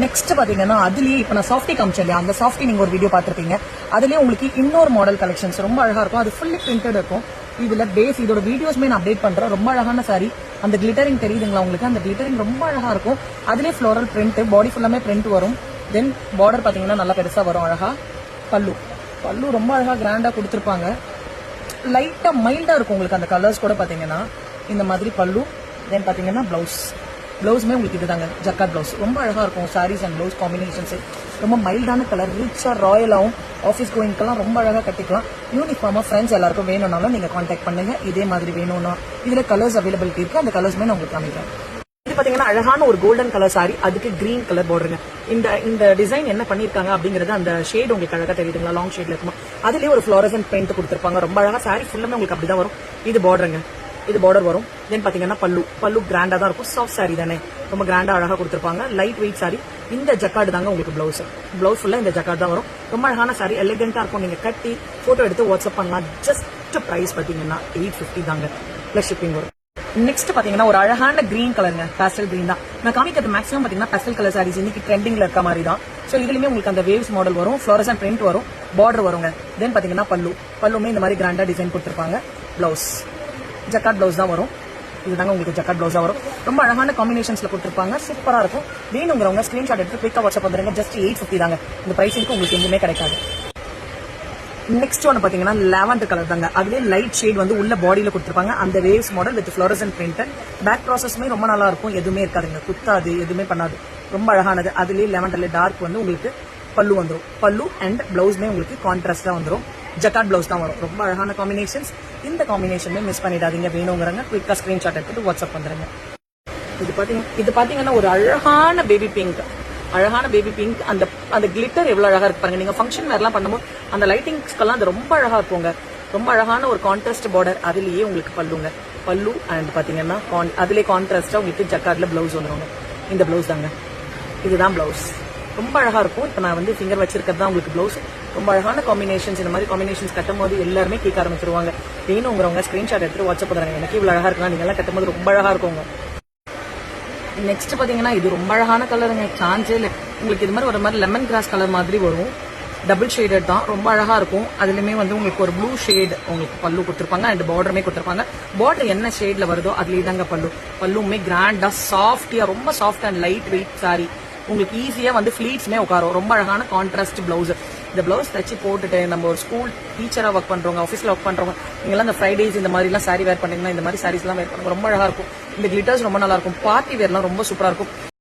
Next பாத்தீங்கன்னா அதுலயே இப்ப நான் சாஃப்டி காமிச்சேன் இல்லையா, அந்த சாஃப்டி நீங்க ஒரு வீடியோ பாத்திருப்பீங்க. அதுலயே உங்களுக்கு இன்னொரு மாடல் கலெக்ஷன்ஸ் ரொம்ப அழகா இருக்கும். அது ஃபுல்லி பிரிண்டட் இருக்கும். இதுல பேஸ் இதோட வீடியோஸ்மே நான் அப்டேட் பண்றேன். ரொம்ப அழகான சாரி. அந்த கிளிட்டரிங் தெரியுதுங்களா உங்களுக்கு? அந்த கிளிட்டரிங் ரொம்ப அழகா இருக்கும். அதுலயே ஃப்ளோரல் பிரிண்ட், பாடி ஃபுல்லாமே பிரிண்ட் வரும். தென் பார்டர் பாத்தீங்கன்னா நல்லா பெருசா வரும். அழகா பல்லு ரொம்ப அழகா கிராண்டா கொடுத்துருப்பாங்க. லைட்டா மைல்டா இருக்கும் உங்களுக்கு. அந்த கலர்ஸ் கூட பாத்தீங்கன்னா இந்த மாதிரி பல்லு. தென் பாத்தீங்கன்னா பிளவுஸ்மே உங்களுக்கு இதுதாங்க, ஜக்கார்ட் பிளவுஸ். ரொம்ப அழகா இருக்கும் சாரீஸ் அண்ட் பிளவுஸ் காம்பினேஷன்ஸ். ரொம்ப மைல்டான கலர், ரிச்சா ராயலாகவும் ஆஃபீஸ் கோயிங்க்கெல்லாம் ரொம்ப அழகா கட்டிக்கலாம். யூனிஃபார்மா ஃப்ரெண்ட்ஸ் எல்லாருக்கும் வேணும்னாலும் நீங்க கான்டாக்ட் பண்ணுங்க. இதே மாதிரி வேணும்னா இதுல கலர்ஸ் அவைலபிலிட்டி இருக்கு. அந்த கலர்ஸ்மே நான் உங்களுக்கு காமிக்கிறேன். இது பாத்தீங்கன்னா அழகான ஒரு கோல்டன் கலர் சாரி, அதுக்கு கிரீன் கலர் பார்டருங்க. இந்த டிசைன் என்ன பண்ணிருக்காங்க அப்படிங்கறது அந்த ஷேட் உங்களுக்கு அழகா தெரியுதுங்களா? லாங் ஷேட்ல இருக்கும். அதுலயே ஒரு ஃப்ளோரசன்ட் பெயிண்ட் கொடுத்திருப்பாங்க. ரொம்ப அழகா சாரி ஃபுல்லாமே உங்களுக்கு அப்படிதான் வரும். இது பார்டருங்க, இது பார்டர் வரும். தென் பாத்தீங்கன்னா பல்லு கிராண்டா தான் இருக்கும். சாஃப்ட் சாரி தானே, ரொம்ப கிராண்டா அழகா கொடுத்திருப்பாங்க. Light weight sorry. இந்த ஜக்கார்டு தாங்க உங்களுக்கு பிளவுஸ் ஃபுல்லா இந்த ஜக்கார்டு தான் வரும். ரொம்ப அழகான சாரி, எலிகென்ட்டா இருக்கும். நீங்க கட்டி போட்டோ எடுத்து வாட்ஸ்அப் பண்ணலாம். ஜஸ்ட் பிரைஸ் பாத்தீங்கன்னா 850 தாங்க, பிளஸ் ஷிப்பிங் வரும். நெக்ஸ்ட் பாத்தீங்கன்னா ஒரு அழகான கிரீன் கலருங்க, பேஸ்டல் கிரீன் தான். நான் காமிக்கிறது மேக்ஸிமம் பாத்தீங்கன்னா பேஸ்டல் கலர் சாரீஸ் இன்னைக்கு ட்ரெண்டிங்ல இருக்க மாதிரி தான். சோ இதுலயுமே உங்களுக்கு அந்த வேவ்ஸ் மாடல் வரும், ஃப்ளோரசன்ட் பிரிண்ட் வரும், பார்டர் வருங்க. தென் பாத்தீங்கன்னா பல்லுமே இந்த மாதிரி கிராண்டா டிசைன் கொடுத்திருப்பாங்க. பிளவுஸ் ஜக்கார்ட் பிளவுஸ் தான் வரும். இதுதாங்க உங்களுக்கு ஜக்கார்ட் பிளவுஸா வரும். ரொம்ப அழகான காம்பினேஷன்ஸ்ல கொடுத்திருப்பாங்க. சூப்பரா இருக்கும். வேணுங்கிறவங்க ஸ்கிரீன்ஷாட் எடுத்து குயிக்கா வாட்ஸ்அப் பண்ணுங்க. ஜஸ்ட் 850 தாங்க. இந்த பிரைஸிங்க்கு உங்களுக்கு எங்குமே கிடைக்காது. நெக்ஸ்ட் ஒன்று பாத்தீங்கன்னா லாவெண்டர் கலர் தாங்க. அதுலேயே லைட் ஷேட் வந்து உள்ள பாடியில கொடுத்துருப்பாங்க. அந்த waves model with fluorescent print. Back ப்ராசஸ்மே ரொம்ப நல்லா இருக்கும். எதுவுமே இருக்காதுங்க, குத்தாது, எதுவுமே பண்ணாது. ரொம்ப அழகானது. அதுலேயே லாவெண்டர்ல டார்க் வந்து உங்களுக்கு பல்லு வந்துடும். பல்லு அண்ட் பிளவுஸ்மே உங்களுக்கு கான்ட்ராஸ்டா வந்துடும். ஜக்கார்ட் பிளவுஸ் தான் வரும். ரொம்ப அழகான காம்பினேஷன்ஸ். இந்த காம்பினேஷனுமே மிஸ் பண்ணிடாதீங்க. வேணுங்கிறங்க குயிக்கா ஸ்கிரீன்ஷாட் எடுத்துட்டு வாட்ஸ்அப் பண்றேங்க. இது பாத்தீங்கன்னா ஒரு அழகான பேபி பிங்க். அந்த கிளிட்டர் எவ்வளவு அழகா இருக்கு பாருங்க. நீங்க ஃபங்க்ஷன் வேறலாம் பண்ணும்போது அந்த லைட்டிங்ஸ்க்கெல்லாம் அது ரொம்ப அழகா இருக்குங்க. ரொம்ப அழகான ஒரு கான்ட்ராஸ்ட் பார்டர். அதுலயே உங்களுக்கு பல்லு அண்ட் பாத்தீங்கன்னா அதுலயே கான்ட்ராஸ்டா உங்களுக்கு ஜக்கார்ட்ல பிளவுஸ் வந்துருவாங்க. இந்த பிளவுஸ் தாங்க, இதுதான் பிளவுஸ். ரொம்ப அழகா இருக்கும். இப்ப நான் வந்து ஃபிங்கர் வச்சிருக்கிறது தான் உங்களுக்கு பிளவுஸ். ரொம்ப அழகான காம்பினேஷன்ஸ். இந்த மாதிரி காம்பினேஷன்ஸ் கட்டும் போது எல்லாருமே கேட்க ஆரம்பிச்சிருவாங்க. வேணுங்கிறவங்க ஸ்கிரீன்ஷாட் எடுத்து வாட்ஸ்அப் பண்ணுறாங்க. எனக்கு இவ்வளவு அழகா இருக்கலாம், நீங்க எல்லாம் கட்டும் போது ரொம்ப அழகா இருக்குங்க. நெக்ஸ்ட் பாத்தீங்கன்னா இது ரொம்ப அழகான கலருங்க. சான்ஸே இல்லை. உங்களுக்கு இது மாதிரி ஒரு மாதிரி லெமன் கிராஸ் கலர் மாதிரி வரும். டபுள் ஷேடட் தான், ரொம்ப அழகா இருக்கும். அதுலயுமே வந்து உங்களுக்கு ஒரு ப்ளூ ஷேட் உங்களுக்கு பல்லு கொடுத்துருப்பாங்க அண்ட் பார்டருமே கொடுத்துருப்பாங்க. பார்டர் என்ன ஷேட்ல வருதோ அதுலயே தாங்க பல்லுமே கிராண்டா சாஃப்டியா, ரொம்ப soft and light weight sorry. உங்களுக்கு ஈஸியா வந்து ஃபிளீட்ஸ்மே உட்காரும். ரொம்ப அழகான கான்ட்ராஸ்ட் பிளவுஸ். இந்த பிளவுஸ் தச்சு போட்டுட்டு நம்ம ஒரு ஸ்கூல் டீச்சரா ஒர்க் பண்றவங்க, ஆஃபீஸ்ல ஒர்க் பண்றவங்க, நீங்களாம் இந்த ஃப்ரைடேஸ் இந்த மாதிரி எல்லாம் சாரி வேர் பண்ணீங்கன்னா இந்த மாதிரி சாரீஸ் எல்லாம் வேர் பண்ணுங்க. ரொம்ப அழகா இருக்கும். இந்த கிளிட்டர்ஸ் ரொம்ப நல்லா இருக்கும். பார்ட்டி வேர்லாம் ரொம்ப சூப்பரா இருக்கும்.